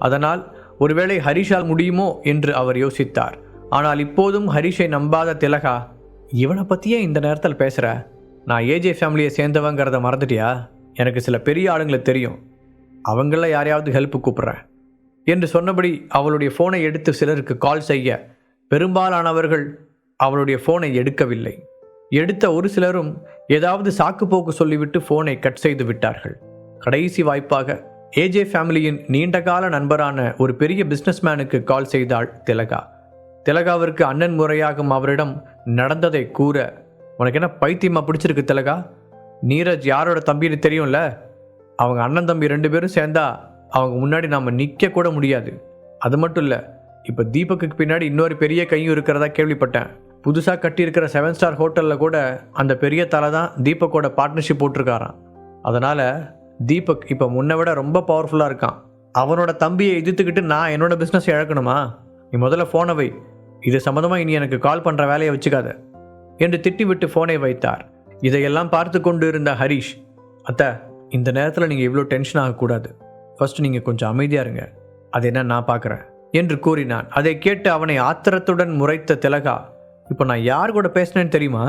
அதனால் ஒருவேளை ஹரிஷால் முடியுமோ என்று அவர் யோசித்தார். ஆனால் இப்போதும் ஹரிஷை நம்பாத திலகா, இவனை பற்றியே இந்த நேரத்தில் பேசுகிற? நான் ஏஜே ஃபேமிலியை சேர்ந்தவங்கிறத மறந்துட்டியா? எனக்கு சில பெரிய ஆளுங்களை தெரியும், அவங்கள யாரையாவது ஹெல்ப்பு கூப்பிட்றேன் என்று சொன்னபடி அவளுடைய ஃபோனை எடுத்து சிலருக்கு கால் செய்ய பெரும்பாலானவர்கள் அவளுடைய ஃபோனை எடுக்கவில்லை. எடுத்த ஒரு சிலரும் ஏதாவது சாக்கு போக்கு சொல்லிவிட்டு ஃபோனை கட் செய்து விட்டார்கள். கடைசி வாய்ப்பாக ஏஜே ஃபேமிலியின் நீண்டகால நண்பரான ஒரு பெரிய பிஸ்னஸ்மேனுக்கு கால் செய்தாள் திலகா. திலகாவிற்கு அண்ணன் முறையாகும் அவரிடம் நடந்ததை கூற, உனக்கு என்ன பைத்தியமாக பிடிச்சிருக்கு திலகா? நீரஜ் யாரோட தம்பின்னு தெரியும்ல? அவங்க அண்ணன் தம்பி 2 பேரும் சேர்ந்தா அவங்க முன்னாடி நாம் நிற்க கூட முடியாது. அது மட்டும் இல்லை, இப்போ தீபக்குக்கு பின்னாடி இன்னொரு பெரிய கையும் இருக்கிறதா கேள்விப்பட்டேன். புதுசாக கட்டியிருக்கிற 7 ஸ்டார் ஹோட்டலில் கூட அந்த பெரிய தலை தான் தீபக்கோட பார்ட்னர்ஷிப் போட்டிருக்காராம். அதனால் தீபக் இப்போ முன்னை விட ரொம்ப பவர்ஃபுல்லாக இருக்கான். அவனோட தம்பியை எதிர்த்துக்கிட்டு நான் என்னோட பிஸ்னஸ் இழக்கணுமா? நீ முதல்ல ஃபோனை வை, இது சம்மந்தமாக இனி எனக்கு கால் பண்ணுற வேலையை வச்சுக்காத என்று திட்டிவிட்டு ஃபோனை வைத்தார். இதையெல்லாம் பார்த்து கொண்டு இருந்த ஹரிஷ், அத்தை, இந்த நேரத்தில் நீங்கள் இவ்வளோ டென்ஷன் ஆகக்கூடாது, ஃபர்ஸ்ட் நீங்கள் கொஞ்சம் அமைதியாக இருங்க, அது என்ன நான் பார்க்குறேன் என்று கூறினான். அதை கேட்டு அவனை ஆத்திரத்துடன் முறைத்த திலகா, இப்போ நான் யார் கூட பேசினேன்னு தெரியுமா?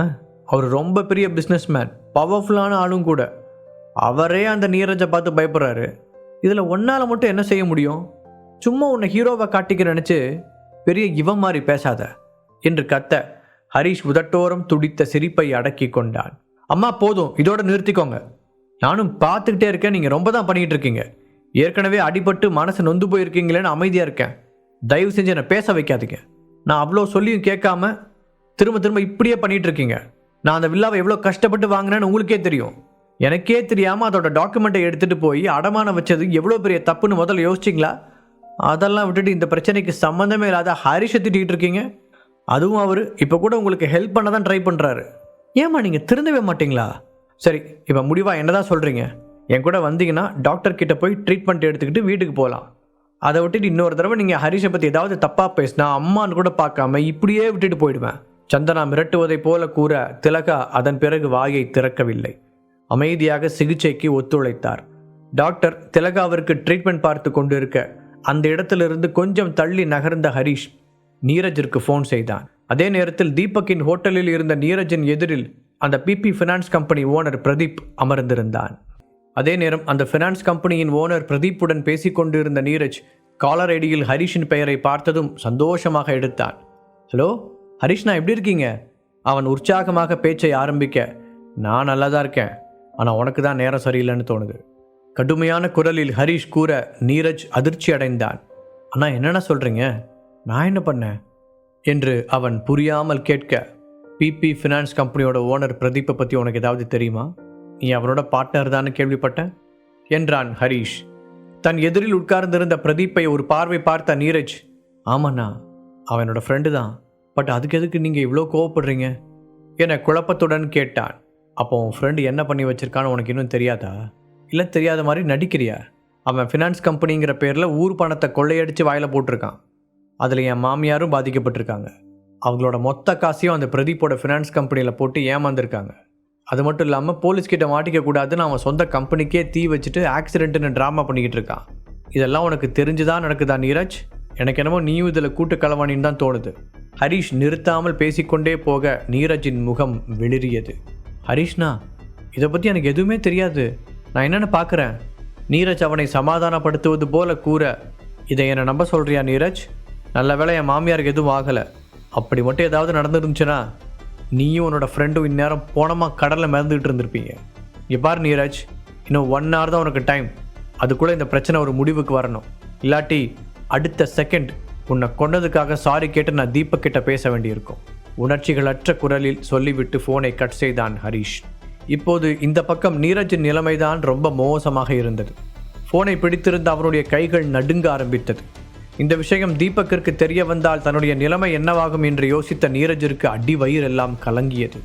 அவர் ரொம்ப பெரிய பிஸ்னஸ்மேன், பவர்ஃபுல்லான ஆளும் கூட. அவரே அந்த நீரஜை பார்த்து பயப்படுறாரு. இதில் ஒன்றால் மட்டும் என்ன செய்ய முடியும்? சும்மா உன்னை ஹீரோவை காட்டிக்க நினச்சி பெரிய இவன் மாதிரி பேசாத என்று கத்த ஹரிஷ் உதட்டோரம் துடித்த சிரிப்பை அடக்கி கொண்டான். அம்மா போதும், இதோட நிறுத்திக்கோங்க. நானும் பார்த்துக்கிட்டே இருக்கேன், நீங்கள் ரொம்ப தான் பண்ணிக்கிட்டு இருக்கீங்க. ஏற்கனவே அடிபட்டு மனசு நொந்து போயிருக்கீங்களேன்னு அமைதியாக இருக்கேன். தயவு செஞ்சு என்னை பேச வைக்காதீங்க. நான் அவ்வளோ சொல்லியும் கேட்காம திரும்ப திரும்ப இப்படியே பண்ணிகிட்டு இருக்கீங்க. நான் அந்த வில்லாவை எவ்வளோ கஷ்டப்பட்டு வாங்கினேன்னு உங்களுக்கே தெரியும். எனக்கே தெரியாமல் அதோட டாக்குமெண்ட்டை எடுத்துகிட்டு போய் அடமானம் வச்சது எவ்வளோ பெரிய தப்புன்னு முதல்ல யோசிச்சிங்களா? அதெல்லாம் விட்டுட்டு இந்த பிரச்சனைக்கு சம்மந்தமே இல்லாத ஹரிஷை திட்டிகிட்டு இருக்கீங்க. அதுவும் அவர் இப்போ கூட உங்களுக்கு ஹெல்ப் பண்ண தான் ட்ரை பண்ணுறாரு. ஏம்மா நீங்கள் திருந்தவே மாட்டிங்களா? சரி, இப்போ முடிவாக என்ன தான் சொல்கிறீங்க? என் கூட வந்தீங்கன்னா டாக்டர் கிட்ட போய் ட்ரீட்மெண்ட் எடுத்துக்கிட்டு வீட்டுக்கு போகலாம். அதை விட்டுட்டு இன்னொரு தடவை நீங்கள் ஹரிஷை பற்றி ஏதாவது தப்பாக பேசினா அம்மான்னு கூட பார்க்காம இப்படியே விட்டுட்டு போயிடுவேன். சந்தனா மிரட்டுவதை போல கூற திலகா அதன் பிறகு வாயை திறக்கவில்லை. அமைதியாக சிகிச்சைக்கு ஒத்துழைத்தார். டாக்டர் திலகாவிற்கு ட்ரீட்மெண்ட் பார்த்து கொண்டு இருக்க அந்த இடத்திலிருந்து கொஞ்சம் தள்ளி நகர்ந்த ஹரிஷ் நீரஜிற்கு ஃபோன் செய்தான். அதே நேரத்தில் தீபக்கின் ஹோட்டலில் இருந்த நீரஜின் எதிரில் அந்த BP finance company owner Pradeep அமர்ந்திருந்தான். அதே நேரம் அந்த ஃபினான்ஸ் கம்பெனியின் ஓனர் பிரதீப்புடன் பேசிக்கொண்டிருந்த நீரஜ் காலர் ஐடியில் ஹரிஷின் பெயரை பார்த்ததும் சந்தோஷமாக எடுத்தான். ஹலோ ஹரிஷ், நான் எப்படி இருக்கீங்க? அவன் உற்சாகமாக பேச்சை ஆரம்பிக்க, நான் நல்லா தான் இருக்கேன், ஆனால் உனக்கு தான் நேரம் சரியில்லைன்னு தோணுது. கடுமையான குரலில் ஹரிஷ் கூற நீரஜ் அதிர்ச்சி அடைந்தான். அண்ணா, என்னென்ன சொல்கிறீங்க? நான் என்ன பண்ணேன் என்று அவன் புரியாமல் கேட்க, பிபி ஃபினான்ஸ் கம்பெனியோட ஓனர் பிரதீப்பை பற்றி உனக்கு ஏதாவது தெரியுமா? நீ அவரோட பார்ட்னர் தானே கேள்விப்பட்டேன் என்றான் ஹரிஷ். தன் எதிரில் உட்கார்ந்திருந்த பிரதீப்பை ஒரு பார்வை பார்த்த நீரஜ், ஆமாண்ணா, அவனோட ஃப்ரெண்டு தான், பட் அதுக்கு எதுக்கு நீங்கள் இவ்வளோ கோவப்படுறீங்க என குழப்பத்துடன் கேட்டான். அப்போ உன் ஃப்ரெண்டு என்ன பண்ணி வச்சிருக்கான்னு உனக்கு இன்னும் தெரியாதா? இல்லை தெரியாத மாதிரி நடிக்கிறியா? அவன் ஃபினான்ஸ் கம்பெனிங்கிற பேரில் ஊர் பணத்தை கொள்ளையடித்து வாயில் போட்டிருக்கான். அதில் என் மாமியாரும் பாதிக்கப்பட்டிருக்காங்க. அவங்களோட மொத்த காசையும் அந்த பிரதீப்போட ஃபினான்ஸ் கம்பெனியில் போட்டு ஏமாந்துருக்காங்க. அது மட்டும் இல்லாமல் போலீஸ்கிட்ட மாட்டிக்கக்கூடாதுன்னு அவன் சொந்த கம்பெனிக்கே தீ வச்சுட்டு ஆக்சிடென்ட்டுன்னு ட்ராமா பண்ணிக்கிட்டு இருக்கான். இதெல்லாம் உனக்கு தெரிஞ்சுதான் நடக்குதா நீரஜ்? எனக்கு என்னமோ நீயும் இதில் கூட்டு கலவாணின்னு தான் தோணுது. ஹரிஷ் நிறுத்தாமல் பேசிக்கொண்டே போக நீரஜின் முகம் வெளிரியது. ஹரிஷ்னா, இதை பற்றி எனக்கு எதுவுமே தெரியாது, நான் என்னென்னு பார்க்குறேன். நீரஜ் அவனை சமாதானப்படுத்துவது போல கூற, இதை என்னை நம்ப சொல்கிறியா நீரஜ்? நல்ல வேளை என் மாமியாருக்கு எதுவும் ஆகலை. அப்படி மட்டும் ஏதாவது நடந்துருந்துச்சுன்னா நீயும் உன்னோட ஃப்ரெண்டும் இந்நேரம் போனமாக கடலில் மிதந்துக்கிட்டு இருந்திருப்பீங்க. இங்கே பாரு நீரஜ், இன்னும் 1 hour தான் உனக்கு டைம். அதுக்குள்ளே இந்த பிரச்சனை ஒரு முடிவுக்கு வரணும். இல்லாட்டி அடுத்த செகண்ட் உன்னை கொண்டதுக்காக சாரி கேட்டு நான் தீபக் கிட்ட பேச வேண்டியிருக்கும். உணர்ச்சிகளற்ற குரலில் சொல்லிவிட்டு ஃபோனை கட் செய்தான் ஹரிஷ். இப்போது இந்த பக்கம் நீரஜின் நிலைமைதான் ரொம்ப மோசமாக இருந்தது. ஃபோனை பிடித்திருந்த அவருடைய கைகள் நடுங்க ஆரம்பித்தது. இந்த விஷயம் தீபக்கிற்கு தெரிய வந்தால் தன்னுடைய நிலைமை என்னவாகும் என்று யோசித்த நீரஜிற்கு அடி வயிறெல்லாம் கலங்கியது.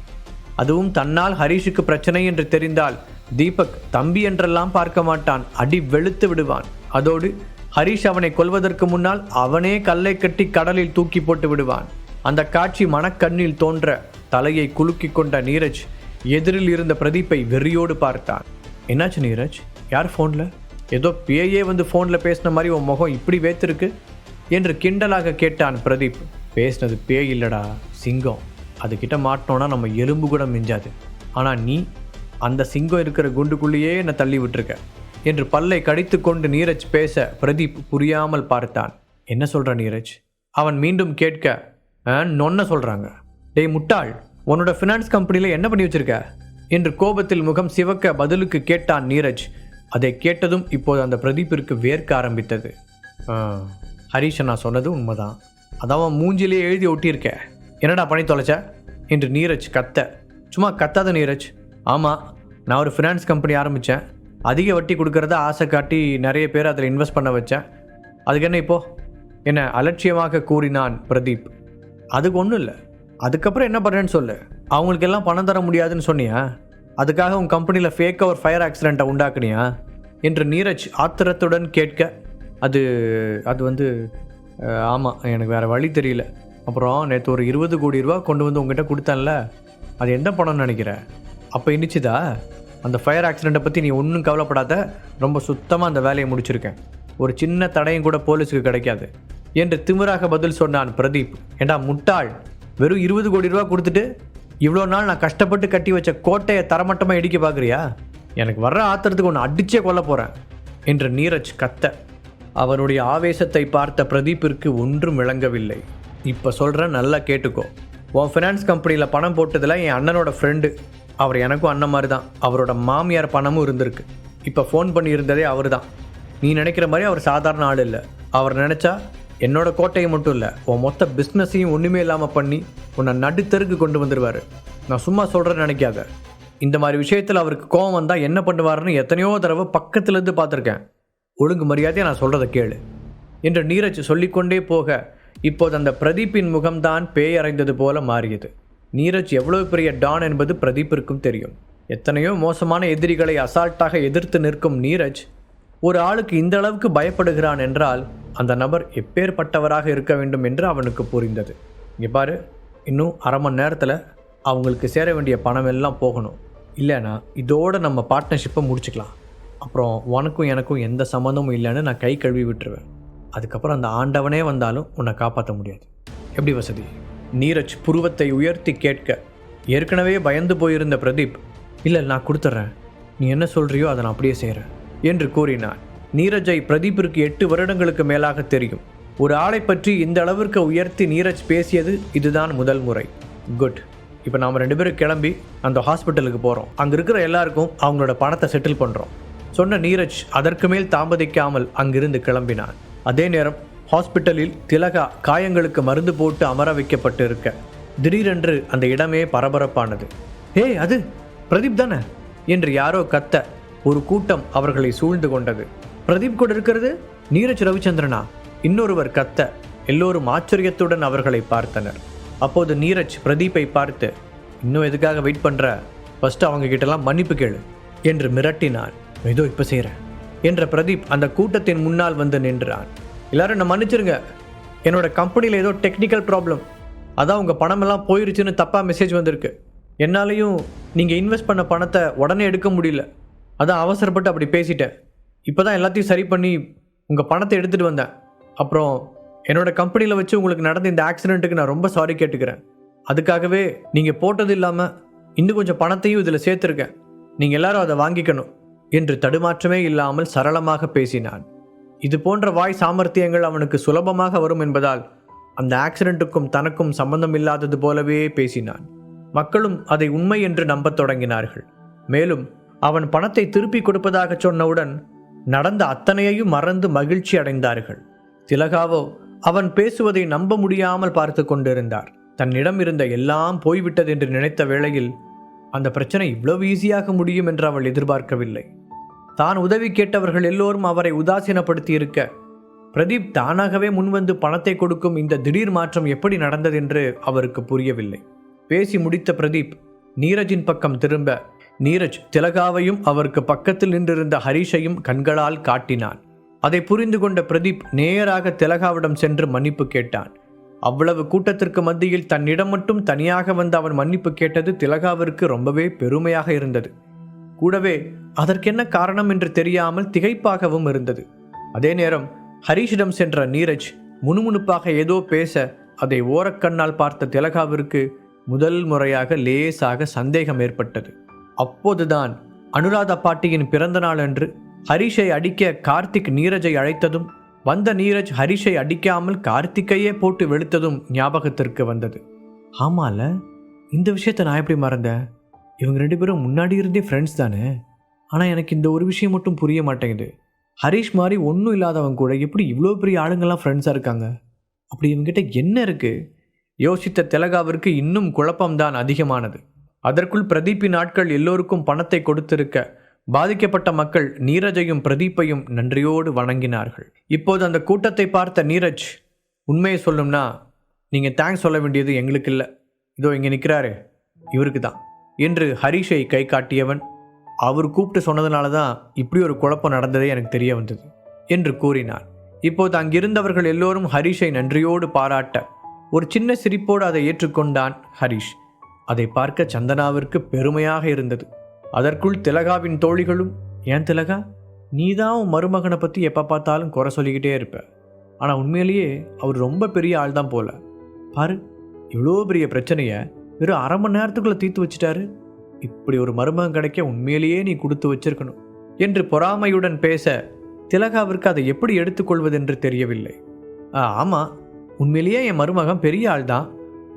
அதுவும் தன்னால் ஹரிஷுக்கு பிரச்சனை என்று தெரிந்தால் தீபக் தம்பி என்றெல்லாம் பார்க்க மாட்டான், அடி வெளுத்து விடுவான். அதோடு ஹரிஷ் அவனை கொல்வதற்கு முன்னால் அவனே கல்லை கட்டி கடலில் தூக்கி போட்டு விடுவான். அந்த காட்சி மனக்கண்ணில் தோன்ற தலையை குலுக்கி கொண்ட நீரஜ் எதிரில் இருந்த பிரதீப்பை வெறியோடு பார்த்தான். என்னாச்சு நீரஜ்? யார் ஃபோனில்? ஏதோ பேயே வந்து ஃபோனில் பேசின மாதிரி உன் முகம் இப்படி வேத்திருக்கு என்று கிண்டலாக கேட்டான் பிரதீப். பேசினது பேய் இல்லடா, சிங்கம். அதுக்கிட்ட மாட்டினோன்னா நம்ம எலும்பு கூட மிஞ்சாது. ஆனால் நீ அந்த சிங்கம் இருக்கிற குண்டுக்குள்ளேயே என்னை தள்ளி விட்டுருக்க என்று பல்லை கடித்து கொண்டு நீரஜ் பேச பிரதீப் புரியாமல் பார்த்தான். என்ன சொல்கிற நீரஜ்? அவன் மீண்டும் கேட்க, நொன்ன சொல்கிறாங்க. டேய் முட்டாள், உன்னோட ஃபினான்ஸ் கம்பெனியில் என்ன பண்ணி வச்சிருக்க என்று கோபத்தில் முகம் சிவக்க பதிலுக்கு கேட்டான் நீரஜ். அதை கேட்டதும் இப்போது அந்த பிரதீப்பிற்கு வேர்க்க ஆரம்பித்தது. ஹரிஷை நான் சொன்னது உண்மைதான். அதான் அவன் மூஞ்சிலே எழுதி ஒட்டியிருக்க. என்னடா பண்ணி தொலைச்ச என்று நீரஜ் கத்த. சும்மா கத்தாத நீரஜ். ஆமாம், நான் ஒரு ஃபினான்ஸ் கம்பெனி ஆரம்பித்தேன். அதிக வட்டி கொடுக்கறத ஆசை காட்டி நிறைய பேர் அதில் இன்வெஸ்ட் பண்ண வச்சேன். அதுக்கு என்ன இப்போது? என்ன அலட்சியமாக கூறினான் பிரதீப். அதுக்கு ஒன்றும் இல்லை. அதுக்கப்புறம் என்ன பண்ணுறேன்னு சொல்லு. அவங்களுக்கெல்லாம் பணம் தர முடியாதுன்னு சொன்னியா? அதுக்காக உன் கம்பெனியில் ஃபேக்காக ஒரு ஃபயர் ஆக்சிடெண்ட்டை உண்டாக்குனியா என்று நீரஜ் ஆத்திரத்துடன் கேட்க, அது வந்து ஆமாம், எனக்கு வேறு வழி தெரியல. அப்புறம் நேற்று ஒரு 20 கோடி ரூபா கொண்டு வந்து உங்ககிட்ட கொடுத்தேன்ல, அது எந்த பணம்னு நினைக்கிற? அப்போ இனிச்சுதா? அந்த ஃபயர் ஆக்சிடெண்ட்டை பற்றி நீ ஒன்றும் கவலைப்படாத. ரொம்ப சுத்தமாக அந்த வேலையை முடிச்சிருக்கேன். ஒரு சின்ன தடையும் கூட போலீஸுக்கு கிடைக்காது என்று திமிராக பதில் சொன்னான் பிரதீப். ஏண்டா முட்டாள், வெறும் 20 கோடி ரூபா கொடுத்துட்டு இவ்வளோ நாள் நான் கஷ்டப்பட்டு கட்டி வச்ச கோட்டையை தரமட்டமாக இடிக்க பார்க்குறியா? எனக்கு வர்ற ஆத்திரத்துக்கு ஒன்று அடிச்சே கொல்ல போகிறேன் என்று நீரஜ் கத்த. அவனுடைய ஆவேசத்தை பார்த்த பிரதீப்பிற்கு ஒன்றும் விளங்கவில்லை. இப்போ சொல்கிறேன், நல்லா கேட்டுக்கோ. உன் ஃபினான்ஸ் கம்பெனியில் பணம் போட்டதில் என் அண்ணனோட ஃப்ரெண்டு. அவர் எனக்கும் அண்ணன் மாதிரி தான். அவரோட மாமியார் பணமும் இருந்திருக்கு. இப்போ ஃபோன் பண்ணியிருந்ததே அவர் தான். நீ நினைக்கிற மாதிரி அவர் சாதாரண ஆள் இல்லை. அவர் நினச்சா என்னோட கோட்டையை மட்டும் இல்லை, உன் மொத்த பிஸ்னஸையும் ஒன்றுமே இல்லாமல் பண்ணி உன்னை நடுத்தருக்கு கொண்டு வந்துடுவார். நான் சும்மா சொல்கிறேன்னு நினைக்காத. இந்த மாதிரி விஷயத்தில் அவருக்கு கோபம் வந்தால் என்ன பண்ணுவார்னு எத்தனையோ தடவை பக்கத்துலேருந்து பார்த்துருக்கேன். ஒழுங்கு மரியாதையை நான் சொல்கிறத கேளு என்று நீரஜ் சொல்லிக்கொண்டே போக, இப்போது அந்த பிரதீப்பின் முகம்தான் பேயறைந்தது போல மாறியது. நீரஜ் எவ்வளவு பெரிய டான் என்பது பிரதீப்பிற்கும் தெரியும். எத்தனையோ மோசமான எதிரிகளை அசால்ட்டாக எதிர்த்து நிற்கும் நீரஜ் ஒரு ஆளுக்கு இந்த அளவுக்கு பயப்படுகிறான் என்றால் அந்த நபர் எப்பேற்பட்டவராக இருக்க வேண்டும் என்று அவனுக்கு புரிந்தது. இங்கே பாரு, இன்னும் அரை மணி நேரத்தில் அவங்களுக்கு சேர வேண்டிய பணம் எல்லாம் போகணும். இல்லைனா இதோடு நம்ம பார்ட்னர்ஷிப்பை முடிச்சுக்கலாம். அப்புறம் உனக்கும் எனக்கும் எந்த சம்மந்தமும் இல்லைன்னு நான் கை கழுவி விட்டுருவேன். அதுக்கப்புறம் அந்த ஆண்டவனே வந்தாலும் உன்னை காப்பாற்ற முடியாது. எப்படி வசதி? நீரஜ் புருவத்தை உயர்த்தி கேட்க, ஏற்கனவே பயந்து போயிருந்த பிரதீப், இல்லை நான் கொடுத்துட்றேன், நீ என்ன சொல்கிறியோ அதை நான் அப்படியே செய்கிறேன் என்று கூறினான். நீரஜை பிரதீப்பிற்கு 8 வருடங்களுக்கு மேலாக தெரியும். ஒரு ஆளை பற்றி இந்த அளவிற்கு உயர்த்தி நீரஜ் பேசியது இதுதான் முதல் முறை. குட். இப்போ நாம் 2 பேரும் கிளம்பி அந்த ஹாஸ்பிட்டலுக்கு போகிறோம். அங்கே இருக்கிற எல்லாருக்கும் அவங்களோட பணத்தை செட்டில் பண்ணுறோம் சொன்ன நீரஜ் அதற்கு மேல் தாமதிக்காமல் அங்கிருந்து கிளம்பினான். அதே நேரம் ஹாஸ்பிட்டலில் திலகா காயங்களுக்கு மருந்து போட்டு அமர வைக்கப்பட்டு இருக்க திடீரென்று அந்த இடமே பரபரப்பானது. அது பிரதீப் தானே என்று யாரோ கத்த ஒரு கூட்டம் அவர்களை சூழ்ந்து கொண்டது. பிரதீப் கூட இருக்கிறது நீரஜ் ரவிச்சந்திரனா? இன்னொருவர் கத்த எல்லோரும் ஆச்சரியத்துடன் அவர்களை பார்த்தனர். அப்போது நீரஜ் பிரதீப்பை பார்த்து, இன்னும் எதுக்காக வெயிட் பண்ணுற? ஃபஸ்ட்டு அவங்க கிட்டலாம் மன்னிப்பு கேளு என்று மிரட்டினான். ஏதோ இப்போ செய்கிறேன் என்ற பிரதீப் அந்த கூட்டத்தின் முன்னால் வந்து நின்றான். எல்லாரும் என்ன மன்னிச்சிருங்க, என்னோட கம்பெனியில் ஏதோ டெக்னிக்கல் ப்ராப்ளம், அதான் உங்கள் பணமெல்லாம் போயிருச்சுன்னு தப்பாக மெசேஜ் வந்திருக்கு. என்னாலையும் நீங்கள் இன்வெஸ்ட் பண்ண பணத்தை உடனே எடுக்க முடியல, அதான் அவசரப்பட்டு அப்படி பேசிட்டேன். இப்போ தான் எல்லாத்தையும் சரி பண்ணி உங்கள் பணத்தை எடுத்துகிட்டு வந்தேன். அப்புறம் என்னோடய கம்பெனியில் வச்சு உங்களுக்கு நடந்த இந்த ஆக்சிடெண்ட்டுக்கு நான் ரொம்ப சாரி கேட்டுக்கிறேன். அதுக்காகவே நீங்கள் போட்டது இல்லாமல் இன்னும் கொஞ்சம் பணத்தையும் இதில் சேர்த்துருக்கேன். நீங்கள் எல்லாரும் அதை வாங்கிக்கணும் என்று தடுமாற்றமே இல்லாமல் சரளமாக பேசினான். இது போன்ற வாய் சாமர்த்தியங்கள் அவனுக்கு சுலபமாக வரும் என்பதால் அந்த ஆக்சிடெண்ட்டுக்கும் தனக்கும் சம்பந்தம் இல்லாதது போலவே பேசினான். மக்களும் அதை உண்மை என்று நம்பத் தொடங்கினார்கள். மேலும் அவன் பணத்தை திருப்பி கொடுப்பதாக சொன்னவுடன் நடந்த அத்தனையையும் மறந்து மகிழ்ச்சி அடைந்தார்கள். திலகாவோ அவன் பேசுவதை நம்ப முடியாமல் பார்த்து கொண்டிருந்தார். தன்னிடம் இருந்த எல்லாம் போய்விட்டது என்று நினைத்த வேளையில் அந்த பிரச்சனை இவ்வளவு ஈஸியாக முடியும் என்று அவள் எதிர்பார்க்கவில்லை. தான் உதவி கேட்டவர்கள் எல்லோரும் அவரை உதாசீனப்படுத்தி இருக்க பிரதீப் தானாகவே முன்வந்து பணத்தை கொடுக்கும் இந்த திடீர் மாற்றம் எப்படி நடந்தது என்று அவருக்கு புரியவில்லை. பேசி முடித்த பிரதீப் நீரஜின் பக்கம் திரும்ப நீரஜ் திலகாவையும் அவருக்கு பக்கத்தில் நின்றிருந்த ஹரிஷையும் கண்களால் காட்டினான். அதை புரிந்து கொண்ட பிரதீப் நேராக திலகாவிடம் சென்று மன்னிப்பு கேட்டான். அவ்வளவு கூட்டத்திற்கு மத்தியில் தன்னிடம் மட்டும் தனியாக வந்து அவன் மன்னிப்பு கேட்டது திலகாவிற்கு ரொம்பவே பெருமையாக இருந்தது. கூடவே அதற்கென்ன காரணம் என்று தெரியாமல் திகைப்பாகவும் இருந்தது. அதே நேரம் ஹரிஷிடம் சென்ற நீரஜ் முணுமுணுப்பாக ஏதோ பேச அதை ஓரக்கண்ணால் பார்த்த திலகாவிற்கு முதல் முறையாக லேசாக சந்தேகம் ஏற்பட்டது. அப்போதுதான் அனுராதா பாட்டியின் பிறந்த நாள் அன்று ஹரிஷை அடிக்க கார்த்திக் நீரஜை அழைத்ததும் வந்த நீரஜ் ஹரிஷை அடிக்காமல் கார்த்திக்கையே போட்டு வெளுத்ததும் ஞாபகத்திற்கு வந்தது. ஆமால, இந்த விஷயத்தை நான் எப்படி மறந்தேன்? இவங்க 2 பேரும் முன்னாடி இருந்தே ஃப்ரெண்ட்ஸ் தானே. ஆனால் எனக்கு இந்த ஒரு விஷயம் மட்டும் புரிய மாட்டேங்குது. ஹரிஷ் மாதிரி ஒன்றும் இல்லாதவங்க கூட எப்படி இவ்வளோ பெரிய ஆளுங்கள்லாம் ஃப்ரெண்ட்ஸாக இருக்காங்க? அப்படி இவங்ககிட்ட என்ன இருக்குது? யோசித்த திலகாவிற்கு இன்னும் குழப்பம்தான் அதிகமானது. அதற்குள் பிரதீப்பின் ஆட்கள் எல்லோருக்கும் பணத்தை கொடுத்திருக்க பாதிக்கப்பட்ட மக்கள் நீரஜையும் பிரதீப்பையும் நன்றியோடு வணங்கினார்கள். இப்போது அந்த கூட்டத்தை பார்த்த நீரஜ், உண்மையை சொல்லும்னா நீங்கள் தேங்க்ஸ் சொல்ல வேண்டியது எங்களுக்கு இல்லை, இதோ இங்கே நிற்கிறாரு இவருக்கு தான் என்று ஹரிஷை கை காட்டியவன், அவர் கூப்பிட்டு சொன்னதுனால தான் இப்படி ஒரு குழப்பம் நடந்ததே எனக்கு தெரிய வந்தது என்று கூறினார். இப்போது அங்கிருந்தவர்கள் எல்லோரும் ஹரிஷை நன்றியோடு பாராட்ட ஒரு சின்ன சிரிப்போடு அதை ஏற்றுக்கொண்டான் ஹரிஷ். அதை பார்க்க சந்தனாவிற்கு பெருமையாக இருந்தது. அதற்குள் திலகாவின் தோழிகளும், ஏன் திலகா, நீ தான் உன் மருமகனை பற்றி எப்போ பார்த்தாலும் குறை சொல்லிக்கிட்டே இருப்ப, ஆனால் உண்மையிலேயே அவர் ரொம்ப பெரிய ஆள் தான் போல. பாரு, இவ்வளோ பெரிய பிரச்சனையை வெறும் 1/2 மணி நேரத்துக்குள்ளே தீர்த்து வச்சிட்டாரு. இப்படி ஒரு மருமகன் கிடைக்க உண்மையிலேயே நீ கொடுத்து வச்சிருக்கணும் என்று பொறாமையுடன் பேச திலகாவிற்கு அதை எப்படி எடுத்துக்கொள்வதென்று தெரியவில்லை. ஆமாம், உண்மையிலேயே என் மருமகன் பெரிய ஆள் தான்,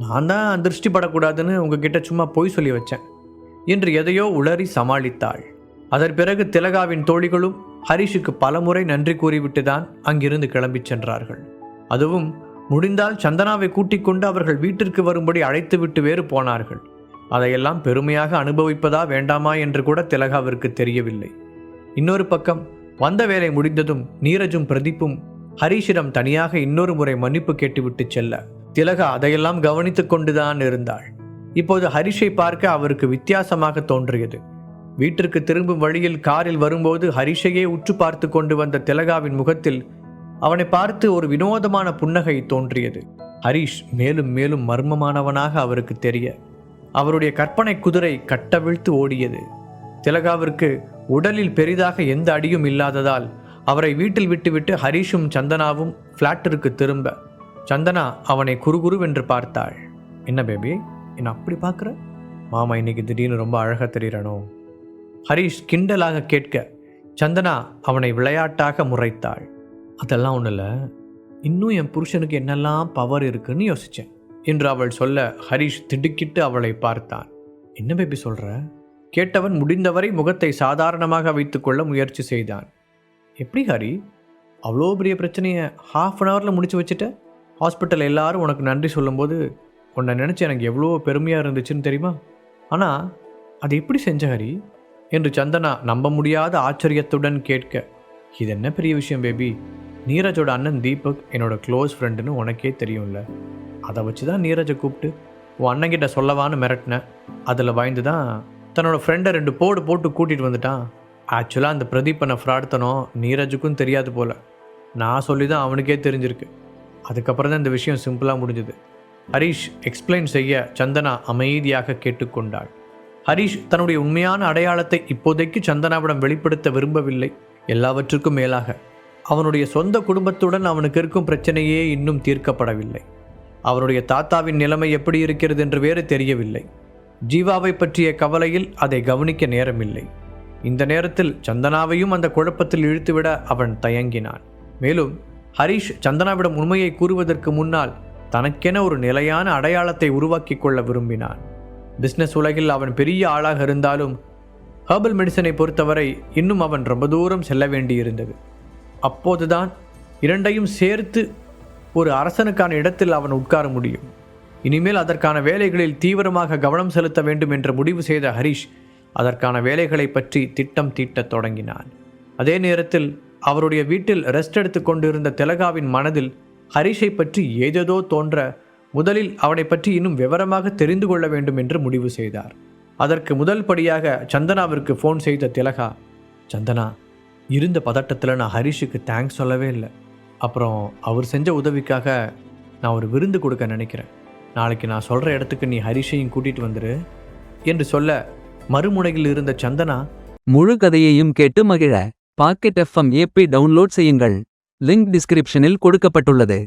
நான் தான் திருஷ்டிப்படக்கூடாதுன்னு உங்ககிட்ட சும்மா பொய் சொல்லி வச்சேன் என்று எதையோ உளறி சமாளித்தாள். அதன் பிறகு திலகாவின் தோழிகளும் ஹரிஷுக்கு பலமுறை நன்றி கூறிவிட்டு தான் அங்கிருந்து கிளம்பி சென்றார்கள். அதுவும் முடிந்தால் சந்தனாவை கூட்டிக் கொண்டு அவர்கள் வீட்டிற்கு வரும்படி அழைத்துவிட்டு வேறு போனார்கள். அதையெல்லாம் பெருமையாக அனுபவிப்பதா வேண்டாமா என்று கூட திலகாவிற்கு தெரியவில்லை. இன்னொரு பக்கம் வந்த வேலை முடிந்ததும் நீரஜும் பிரதீப்பும் ஹரிஷிடம் தனியாக இன்னொரு முறை மன்னிப்பு கேட்டுவிட்டு செல்ல திலகா அதையெல்லாம் கவனித்து கொண்டுதான் இருந்தாள். இப்போது ஹரிஷை பார்க்க அவருக்கு வித்தியாசமாக தோன்றியது. வீட்டிற்கு திரும்பும் வழியில் காரில் வரும்போது ஹரிஷையே உற்று பார்த்து கொண்டு வந்த திலகாவின் முகத்தில் அவனை பார்த்து ஒரு வினோதமான புன்னகை தோன்றியது. ஹரிஷ் மேலும் மேலும் மர்மமானவனாக அவருக்கு தெரிய அவருடைய கற்பனை குதிரை கட்டவிழ்த்து ஓடியது. திலகாவிற்கு உடலில் பெரிதாக எந்த அடியும் இல்லாததால் அவரை வீட்டில் விட்டுவிட்டு ஹரிஷும் சந்தனாவும் ஃப்ளாட்டிற்கு திரும்ப சந்தனா அவனை குறுகுருவென்று பார்த்தாள். என்ன பேபி, என்ன அப்படி பார்க்குற? மாமா இன்னைக்கு திடீர்னு ரொம்ப அழகாக தெரிகிறானோ? ஹரிஷ் கிண்டலாக கேட்க சந்தனா அவனை விளையாட்டாக முறைத்தாள். அதெல்லாம் ஒன்றும் இல்லை, இன்னும் என் புருஷனுக்கு என்னெல்லாம் பவர் இருக்குன்னு யோசித்தேன் என்று அவள் சொல்ல ஹரிஷ் திடுக்கிட்டு அவளை பார்த்தான். என்ன பேபி சொல்கிற? கேட்டவன் முடிந்தவரை முகத்தை சாதாரணமாக வைத்துக்கொள்ள முயற்சி செய்தான். எப்படி ஹரி, அவ்வளோ பெரிய பிரச்சனையை 1/2 ஹவரில் முடிச்சு வச்சுட்ட? ஹாஸ்பிட்டல் எல்லாரும் உனக்கு நன்றி சொல்லும்போது உன்னை நினச்சி எனக்கு எவ்வளோ பெருமையாக இருந்துச்சுன்னு தெரியுமா? ஆனால் அது எப்படி செஞ்ச ஹரி என்று சந்தனா நம்ப முடியாத ஆச்சரியத்துடன் கேட்க, இது என்ன பெரிய விஷயம் பேபி, நீரஜோட அண்ணன் தீபக் என்னோட க்ளோஸ் ஃப்ரெண்டுன்னு உனக்கே தெரியும்ல, அதை வச்சு தான் நீரஜை கூப்பிட்டு உன் அண்ணங்கிட்ட சொல்லவான்னு மிரட்டினேன். அதில் பயந்து தான் தன்னோட ஃப்ரெண்டை 2 போடு போட்டு கூட்டிகிட்டு வந்துட்டான். ஆக்சுவலாக அந்த பிரதீப்பனை ஃப்ராட்தனம் நீரஜுக்கும் தெரியாது போல், நான் சொல்லி தான் அவனுக்கே தெரிஞ்சிருக்கு. அதுக்கப்புறம் தான் இந்த விஷயம் சிம்பிளாக முடிஞ்சுது. ஹரிஷ் எக்ஸ்பிளைன் செய்ய சந்தனா அமைதியாக கேட்டுக்கொண்டாள். ஹரிஷ் தன்னுடைய உண்மையான அடையாளத்தை இப்போதைக்கு சந்தனாவிடம் வெளிப்படுத்த விரும்பவில்லை. எல்லாவற்றுக்கும் மேலாக அவனுடைய சொந்த குடும்பத்துடன் அவனுக்கு இருக்கும் பிரச்சனையே இன்னும் தீர்க்கப்படவில்லை. அவனுடைய தாத்தாவின் நிலைமை எப்படி இருக்கிறது என்று வேறு தெரியவில்லை. ஜீவாவை பற்றிய கவலையில் அதை கவனிக்க நேரமில்லை. இந்த நேரத்தில் சந்தனாவையும் அந்த குழப்பத்தில் இழுத்துவிட அவன் தயங்கினான். மேலும் ஹரிஷ் சந்தனாவிடம் உண்மையை கூறுவதற்கு முன்னால் தனக்கென ஒரு நிலையான அடையாளத்தை உருவாக்கி கொள்ள விரும்பினான். பிஸ்னஸ் உலகில் அவன் பெரிய ஆளாக இருந்தாலும் ஹெர்பல் மெடிசனை பொறுத்தவரை இன்னும் அவன் ரொம்ப தூரம் செல்ல வேண்டியிருந்தது. அப்போதுதான் இரண்டையும் சேர்த்து ஒரு அரசனுக்கான இடத்தில் அவன் உட்கார முடியும். இனிமேல் அதற்கான வேலைகளில் தீவிரமாக கவனம் செலுத்த வேண்டும் என்று முடிவு செய்த ஹரிஷ் அதற்கான வேலைகளை பற்றி திட்டம் தீட்டத் தொடங்கினான். அதே நேரத்தில் அவருடைய வீட்டில் ரெஸ்ட் எடுத்து கொண்டிருந்த திலகாவின் மனதில் ஹரிஷை பற்றி ஏதேதோ தோன்ற முதலில் அவனை பற்றி இன்னும் விவரமாக தெரிந்து கொள்ள வேண்டும் என்று முடிவு செய்தார். அதற்கு முதல் படியாக சந்தனாவிற்கு ஃபோன் செய்த திலகா, சந்தனா, இருந்த பதட்டத்தில் நான் ஹரிஷுக்கு தேங்க்ஸ் சொல்லவே இல்லை. அப்புறம் அவர் செஞ்ச உதவிக்காக நான் ஒரு விருந்து கொடுக்க நினைக்கிறேன். நாளைக்கு நான் சொல்கிற இடத்துக்கு நீ ஹரிஷையும் கூட்டிகிட்டு வந்துரு என்று சொல்ல மறுமுனையில் இருந்த சந்தனா முழு கதையையும் கேட்டு மகிழ பாக்கெட் FM ஏபி டவுன்லோட் செய்யுங்கள். லிங்க் டிஸ்கிரிப்ஷனில் கொடுக்கப்பட்டுள்ளது.